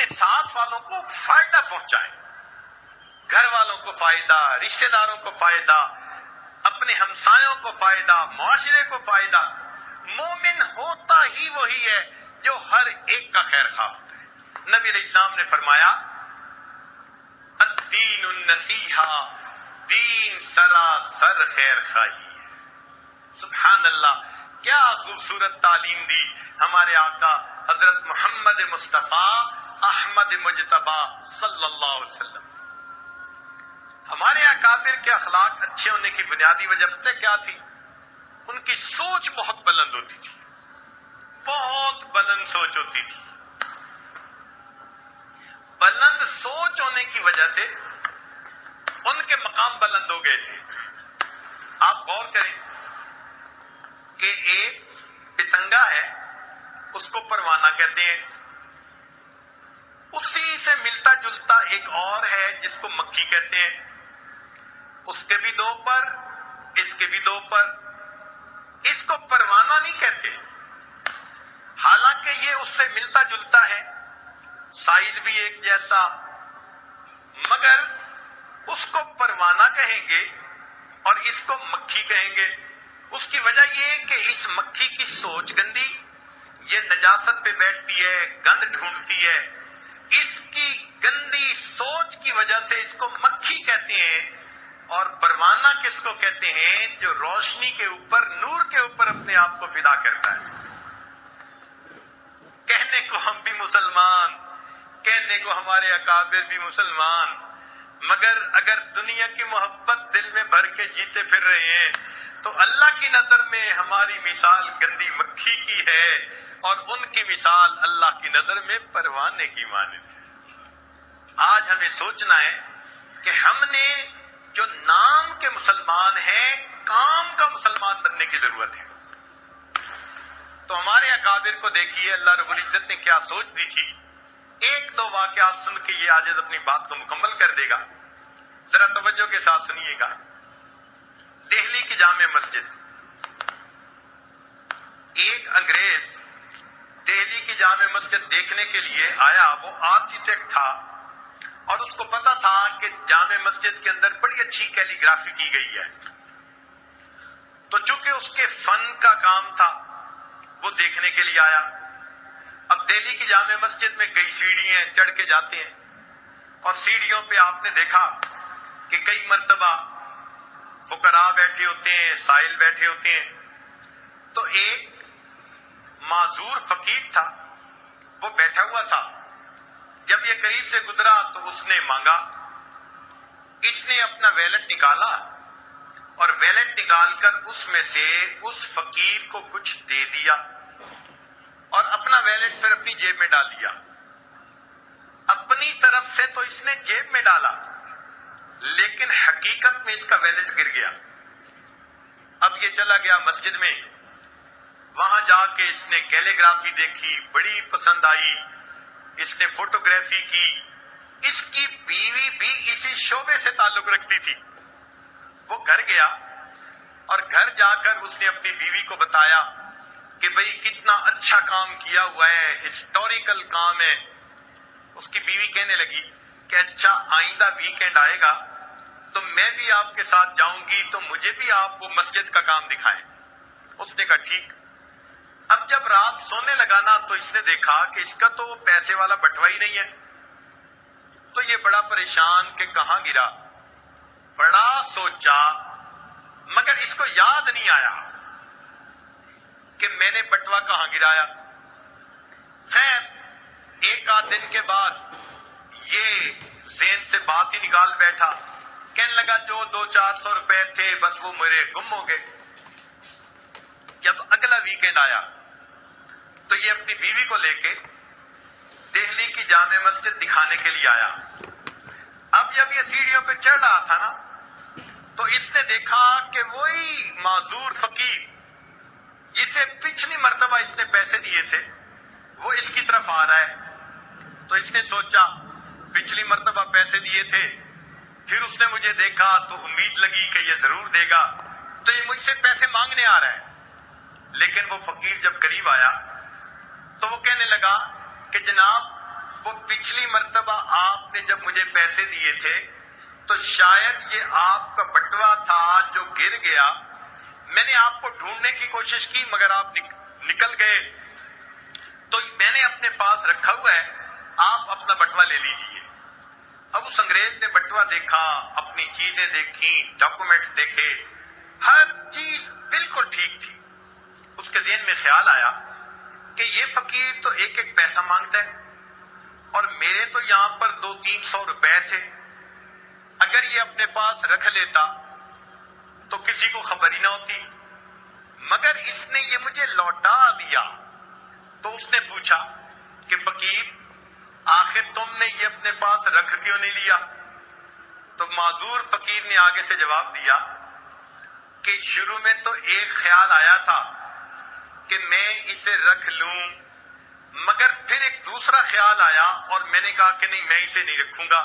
اپنے ساتھ والوں کو فائدہ پہنچائیں، گھر والوں کو فائدہ، رشتہ داروں کو فائدہ، اپنے ہمسایوں کو فائدہ، معاشرے کو فائدہ۔ مومن ہوتا ہی وہی ہے جو ہر ایک کا خیر خواہ ہوتا ہے۔ نبی علیہ السلام نے فرمایا الدین النصیحہ، دین سراسر خیر خواہی ہے۔ سبحان اللہ، کیا خوبصورت تعلیم دی ہمارے آقا حضرت محمد مصطفیٰ احمد مجتبی صلی اللہ علیہ وسلم۔ ہمارے اکابر کے اخلاق اچھے ہونے کی بنیادی وجہ پتہ کیا تھی؟ ان کی سوچ بہت بلند ہوتی تھی، بہت بلند سوچ ہوتی تھی۔ بلند سوچ ہونے کی وجہ سے ان کے مقام بلند ہو گئے تھے۔ آپ غور کریں کہ ایک پتنگا ہے، اس کو پروانہ کہتے ہیں، اسی سے ملتا جلتا ایک اور ہے جس کو مکھی کہتے ہیں، اس کے بھی دو پر، اس کے بھی دو پر، اس کو پروانہ نہیں کہتے، حالانکہ یہ اس سے ملتا جلتا ہے، سائز بھی ایک جیسا، مگر اس کو پروانہ کہیں گے اور اس کو مکھی کہیں گے۔ اس کی وجہ یہ ہے کہ اس مکھی کی سوچ گندی، یہ نجاست پہ بیٹھتی ہے، گند ڈھونڈتی ہے، اس کی گندی سوچ کی وجہ سے اس کو مکھی کہتے ہیں۔ اور پروانہ کس کو کہتے ہیں؟ جو روشنی کے اوپر، نور کے اوپر اپنے آپ کو فدا کرتا ہے۔ کہنے کو ہم بھی مسلمان، کہنے کو ہمارے اکابر بھی مسلمان، مگر اگر دنیا کی محبت دل میں بھر کے جیتے پھر رہے ہیں تو اللہ کی نظر میں ہماری مثال گندی مکھی کی ہے اور ان کی مثال اللہ کی نظر میں پروانے کی مانند ہے۔ آج ہمیں سوچنا ہے کہ ہم نے جو نام کے مسلمان ہیں، کام کا مسلمان بننے کی ضرورت ہے۔ تو ہمارے اکابر کو دیکھیے اللہ رب العزت نے کیا سوچ دی تھی۔ ایک دو واقعات سن کے یہ عاجز اپنی بات کو مکمل کر دے گا، ذرا توجہ کے ساتھ سنیے گا۔ دہلی کی جامع مسجد، ایک انگریز دہلی کی جامع مسجد دیکھنے کے لیے آیا، وہ آرکیٹیکٹ تھا اور اس کو پتا تھا کہ جامع مسجد کے اندر بڑی اچھی کیلی گرافی کی گئی ہے، تو چونکہ اس کے فن کا کام تھا وہ دیکھنے کے لیے آیا۔ اب دہلی کی جامع مسجد میں کئی سیڑھیاں چڑھ کے جاتے ہیں اور سیڑھیوں پہ آپ نے دیکھا کہ کئی مرتبہ فقراء بیٹھے ہوتے ہیں، سائل بیٹھے ہوتے ہیں۔ تو ایک معذور فقیر تھا، وہ بیٹھا ہوا تھا۔ جب یہ قریب سے گزرا تو اس نے مانگا، اس نے اپنا ویلٹ نکالا اور ویلٹ نکال کر اس میں سے اس فقیر کو کچھ دے دیا اور اپنا ویلٹ پھر اپنی جیب میں ڈال لیا۔ اپنی طرف سے تو اس نے جیب میں ڈالا، لیکن حقیقت میں اس کا ویلٹ گر گیا۔ اب یہ چلا گیا مسجد میں، وہاں جا کے اس نے کیلیگرافی دیکھی، بڑی پسند آئی، اس نے فوٹوگرافی کی۔ اس کی بیوی بھی اسی شعبے سے تعلق رکھتی تھی۔ وہ گھر گیا اور گھر جا کر اس نے اپنی بیوی کو بتایا کہ بھئی کتنا اچھا کام کیا ہوا ہے، ہسٹوریکل کام ہے۔ اس کی بیوی کہنے لگی کہ اچھا آئندہ ویکینڈ آئے گا تو میں بھی آپ کے ساتھ جاؤں گی، تو مجھے بھی آپ وہ مسجد کا کام دکھائیں۔ اس نے کہا ٹھیک۔ اب جب رات سونے لگا نا تو اس نے دیکھا کہ اس کا تو پیسے والا بٹوا ہی نہیں ہے، تو یہ بڑا پریشان کہ کہاں گرا، بڑا سوچا، مگر اس کو یاد نہیں آیا کہ میں نے بٹوا کہاں گرایا۔ خیر ایک آدھ دن کے بعد یہ ذہن سے بات ہی نکال بیٹھا، کہنے لگا جو 200-400 روپے تھے بس وہ میرے گم ہو گئے۔ جب اگلا ویکینڈ آیا تو یہ اپنی بیوی کو لے کے دہلی کی جامع مسجد دکھانے کے لیے آیا۔ اب جب یہ سیڑھیوں پہ چڑھ رہا تھا نا تو اس نے دیکھا کہ وہی معذور فقیر جسے پچھلی مرتبہ اس نے پیسے دیے تھے وہ اس کی طرف آ رہا ہے۔ تو اس نے سوچا پچھلی مرتبہ پیسے دیے تھے، پھر اس نے مجھے دیکھا تو امید لگی کہ یہ ضرور دے گا، تو یہ مجھ سے پیسے مانگنے آ رہا ہے۔ لیکن وہ فقیر جب قریب آیا تو وہ کہنے لگا کہ جناب وہ پچھلی مرتبہ آپ نے جب مجھے پیسے دیے تھے تو شاید یہ آپ کا بٹوا تھا جو گر گیا. میں نے آپ کو ڈھونڈنے کی کوشش کی مگر آپ نکل گئے, تو میں نے اپنے پاس رکھا ہوا ہے, آپ اپنا بٹوا لے لیجئے. اب اس انگریز نے بٹوا دیکھا, اپنی چیزیں دیکھی, ڈاکومنٹ دیکھے, ہر چیز بالکل ٹھیک تھی. اس کے ذہن میں خیال آیا کہ یہ فقیر تو ایک ایک پیسہ مانگتا ہے اور میرے تو یہاں پر 200-300 روپے تھے. اگر یہ اپنے پاس رکھ لیتا تو کسی کو خبر ہی نہ ہوتی, مگر اس نے یہ مجھے لوٹا دیا. تو اس نے پوچھا کہ فقیر آخر تم نے یہ اپنے پاس رکھ کیوں نہیں لیا؟ تو معذور فقیر نے آگے سے جواب دیا کہ شروع میں تو ایک خیال آیا تھا کہ میں اسے رکھ لوں, مگر پھر ایک دوسرا خیال آیا اور میں نے کہا کہ نہیں, میں اسے نہیں رکھوں گا.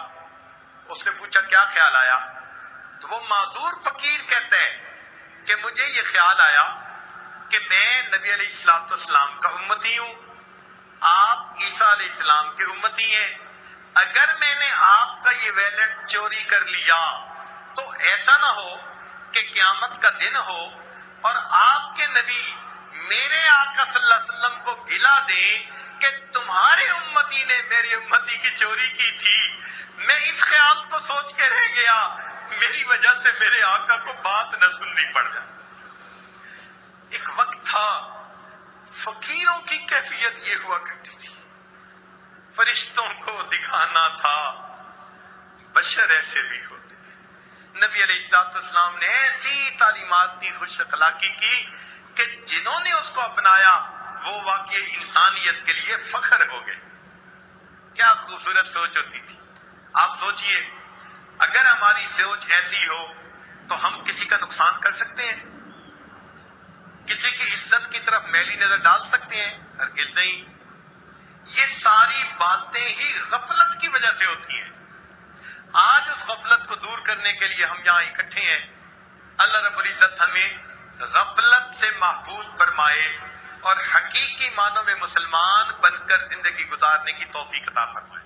اس نے پوچھا کیا خیال آیا؟ تو وہ معذور فقیر کہتا ہے کہ مجھے یہ خیال آیا کہ میں نبی علیہ السلام کا امتی ہوں, آپ عیسیٰ علیہ السلام کے امتی ہیں. اگر میں نے آپ کا یہ ویلٹ چوری کر لیا تو ایسا نہ ہو کہ قیامت کا دن ہو اور آپ کے نبی میرے آقا صلی اللہ علیہ وسلم کو گلا دیں کہ تمہارے امتی نے میری امتی کی چوری کی تھی. میں اس خیال کو سوچ کے رہ گیا, میری وجہ سے میرے آقا کو بات نہ سننی پڑ جائے. ایک وقت تھا فقیروں کی کیفیت یہ ہوا کرتی تھی, فرشتوں کو دکھانا تھا بشر ایسے بھی ہوتے. نبی علیہ السلام نے ایسی تعلیمات کی, خوش اخلاقی کی کہ جنہوں نے اس کو اپنایا وہ واقعی انسانیت کے لیے فخر ہو گئے. کیا خوبصورت سوچ ہوتی تھی. آپ سوچئے اگر ہماری سوچ ایسی ہو تو ہم کسی کا نقصان کر سکتے ہیں, کسی کی عزت کی طرف میلی نظر ڈال سکتے ہیں؟ ہرگز نہیں. یہ ساری باتیں ہی غفلت کی وجہ سے ہوتی ہیں. آج اس غفلت کو دور کرنے کے لیے ہم یہاں اکٹھے ہیں. اللہ رب العزت ہمیں غفلت سے محفوظ فرمائے اور حقیقی معنوں میں مسلمان بن کر زندگی گزارنے کی توفیق عطا فرمائے.